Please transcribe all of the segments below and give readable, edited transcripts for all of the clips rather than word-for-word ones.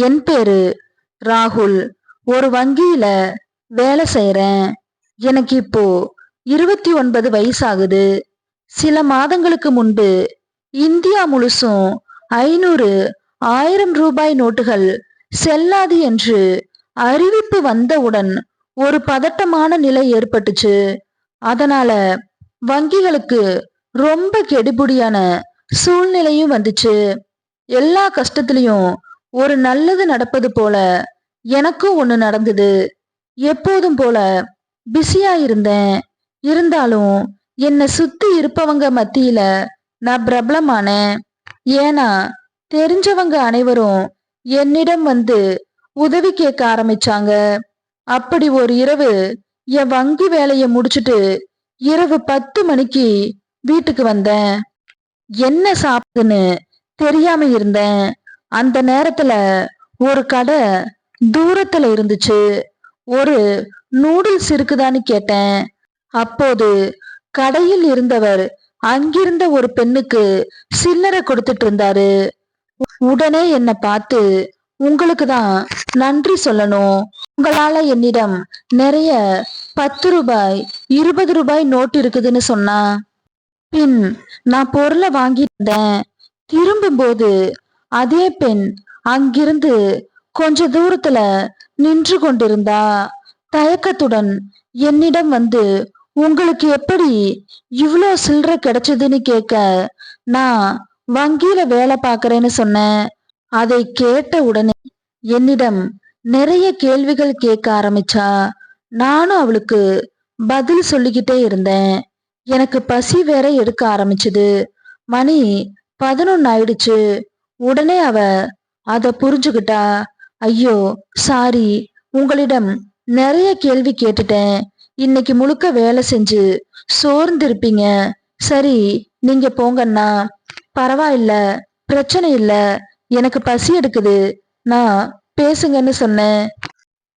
என் பேரு ராகுல். ஒரு வங்கியில வேலை செய்யறேன். எனக்கு இப்போ 29 வயசாகுது. சில மாதங்களுக்கு முன்பு இந்தியா முழுசும் 500, 1000 ரூபாய் நோட்டுகள் செல்லாது என்று அறிவிப்பு வந்தவுடன் ஒரு பதட்டமான நிலை ஏற்பட்டுச்சு. அதனால வங்கிகளுக்கு ரொம்ப கெடுபிடியான சூழ்நிலையும் வந்துச்சு. எல்லா கஷ்டத்திலையும் ஒரு நல்லது நடப்பது போல எனக்கும் ஒண்ணு நடந்தது. எப்போதும் போல பிஸியா இருந்தேன். இருந்தாலும் என்னை சுத்தி இருப்பவங்க மத்தியில நான் பிரபலமானேன். ஏன்னா தெரிஞ்சவங்க அனைவரும் என்னிடம் வந்து உதவி கேட்க ஆரம்பிச்சாங்க. அப்படி ஒரு இரவு என் வங்கி வேலையை முடிச்சிட்டு இரவு 10 மணிக்கு வீட்டுக்கு வந்தேன். என்ன சாப்பிடுன்னு தெரியாம இருந்தேன். அந்த நேரத்துல ஒரு கடை தூரத்துல இருந்துச்சு. ஒரு நூடுல்ஸ் இருக்குதான்னு கேட்டேன். அப்போது கடையில் இருந்தவர் அங்கிருந்த ஒரு பெண்ணுக்கு சில்லறை கொடுத்துட்டு இருந்தாரு. உடனே என்னை பார்த்து, உங்களுக்கு தான் நன்றி சொல்லணும். உங்களால என்னிடம் நிறைய 10 ரூபாய், 20 ரூபாய் நோட்டு இருக்குதுன்னு சொன்னா. பின் நான் பொருளை வாங்கிட்டேன். திரும்பும்போது அதே பெண் அங்கிருந்து கொஞ்ச தூரத்துல நின்று கொண்டிருந்தா. தயக்கத்துடன் என்னிடம் வந்து, உங்களுக்கு எப்படி இவ்ளோ சில்லறை கிடைச்சதுன்னு கேட்க, நான் வங்கியில வேலை பார்க்கறேன்னு சொன்னேன். அதை கேட்ட உடனே என்னிடம் நிறைய கேள்விகள் கேட்க ஆரம்பிச்சா. நானும் அவளுக்கு பதில் சொல்லிக்கிட்டே இருந்தேன். எனக்கு பசி வேற எடுக்க ஆரம்பிச்சது. மணி 11 ஆயிடுச்சு. உடனே அவ அத புரிஞ்சுக்கிட்டா. ஐயோ சாரி, உங்களிடம் நிறைய கேள்வி கேட்டுட்டேன். இன்னைக்கு முழுக்க வேலை செஞ்சு சோர்ந்திருப்பீங்க. சரி, நீங்க போங்கண்ணா. பரவாயில்ல, பிரச்சனை இல்ல, எனக்கு பசி எடுக்குது, நான் பேசுங்கன்னு சொன்னேன்.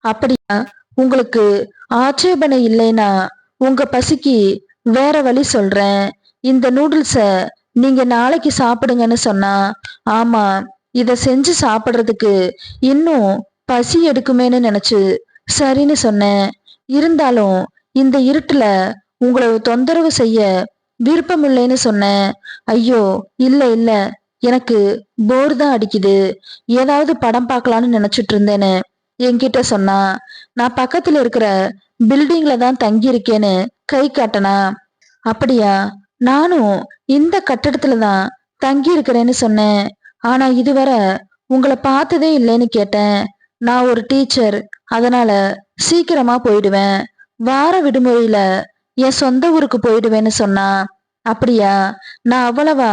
அப்படியா, உங்களுக்கு ஆட்சேபனை இல்லைனா உங்க பசிக்கு வேற வழி சொல்றேன். இந்த நூடுல்ஸ நீங்க நாளைக்கு சாப்பிடுங்கன்னு சொன்னா. ஆமா, இத செஞ்சு சாப்பிடுறதுக்கு இன்னும் பசி எடுக்குமேன்னு நினைச்சு சரின்னு சொன்னேன். இருந்தாலும் இந்த இருட்டுல உங்களை தொந்தரவு செய்ய விருப்பம் இல்லைன்னு சொன்னேன். ஐயோ இல்ல இல்ல, எனக்கு போர் தான் அடிக்குது, ஏதாவது படம் பார்க்கலான்னு நினைச்சிட்டு இருந்தேன்னு என்கிட்ட சொன்னா. நான் பக்கத்துல இருக்கிற பில்டிங்ல தான் தங்கி இருக்கேன்னு கை காட்டனா. அப்படியா, நானும் இந்த கட்டடத்துல தான் தங்கி இருக்கிறேன்னு சொன்னேன். ஆனா இதுவரை உங்களை பார்த்ததே இல்லைன்னு கேட்டேன். நான் ஒரு டீச்சர், அதனால சீக்கிரமா போயிடுவேன். வார விடுமுறையில என் சொந்த ஊருக்கு போயிடுவேன்னு சொன்னா. அப்படியா, நான் அவ்வளவா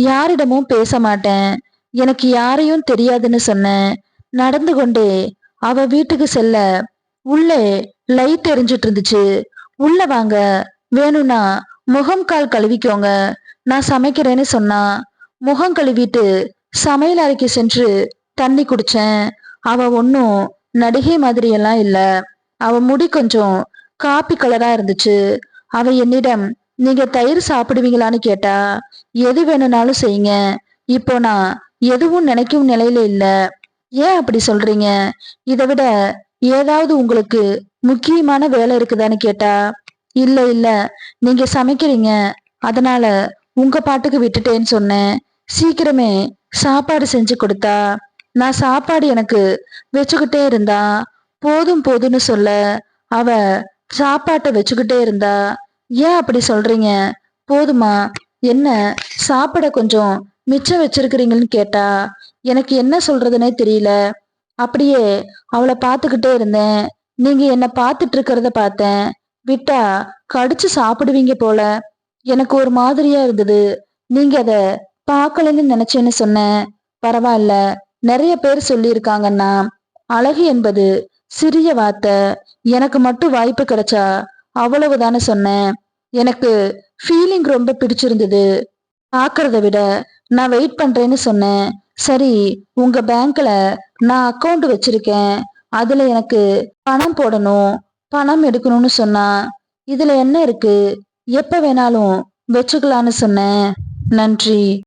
யாரிடமும் பேச மாட்டேன், எனக்கு யாரையும் தெரியாதுன்னு சொன்னேன். நடந்து கொண்டே அவ வீட்டுக்கு செல்ல உள்ளே லைட் எரிஞ்சிட்டு இருந்துச்சு. உள்ள வாங்க, வேணும்னா முகம் கால் கழுவிக்கோங்க, நான் சமைக்கிறேன்னு சொன்னா. முகம் கழுவிட்டு சமையல் அறைக்கு சென்று தண்ணி குடிச்சேன். அவ ஒன்னும் நடிகை மாதிரி எல்லாம் இல்ல. அவ முடி கொஞ்சம் காப்பி கலரா இருந்துச்சு. அவ என்னிடம், நீங்க தயிர் சாப்பிடுவீங்களான்னு கேட்டா. எது வேணும்னாலும் செய்யுங்க, இப்போ நான் எதுவும் நினைக்கும் நிலையில இல்ல. ஏன் அப்படி சொல்றீங்க? இதை விட ஏதாவது உங்களுக்கு முக்கியமான வேலை இருக்குதான்னு கேட்டா. இல்ல இல்ல, நீங்க சமைக்கிறீங்க, அதனால உங்க பாட்டுக்கு விட்டுட்டேன்னு சொன்னேன். சீக்கிரமே சாப்பாடு செஞ்சு கொடுத்தா. நான் சாப்பாடு எனக்கு வச்சுக்கிட்டே இருந்தா. போதும் போதும்னு சொல்ல அவ சாப்பாட்டை வச்சுக்கிட்டே இருந்தா. ஏன் அப்படி சொல்றீங்க? போதுமா? என்ன சாப்பிட கொஞ்சம் மிச்சம் வச்சிருக்கிறீங்கன்னு கேட்டா. எனக்கு என்ன சொல்றதுன்னே தெரியல. அப்படியே அவளை பார்த்துக்கிட்டே இருந்தேன். நீங்க என்ன பார்த்துட்டு இருக்கிறத பார்த்தேன். விட்டா கடிச்சு சாப்பிடுவீங்க போல. எனக்கு ஒரு மாதிரியா இருந்தது. நீங்க அத பார்க்கலன்னு நினைச்சேன்னு சொன்னேன். பரவாயில்ல, நிறைய பேர் சொல்லியிருக்காங்கன்னா. அழகு என்பது சிறிய வார்த்தை, எனக்கு மட்டும் வாய்ப்பு கிடைச்சா அவ்வளவுதானே சொன்னேன். எனக்கு ஃபீலிங் ரொம்ப பிடிச்சிருந்தது. பாக்குறத விட நான் வெயிட் பண்றேன்னு சொன்னேன். சரி, உங்க பேங்க்ல நான் அக்கவுண்ட் வச்சிருக்கேன், அதுல எனக்கு பணம் போடணும், பணம் எடுக்கணும்னு சொன்னா. இதுல என்ன இருக்கு, எப்ப வேணாலும் வச்சுக்கலான்னு சொன்னேன். நன்றி.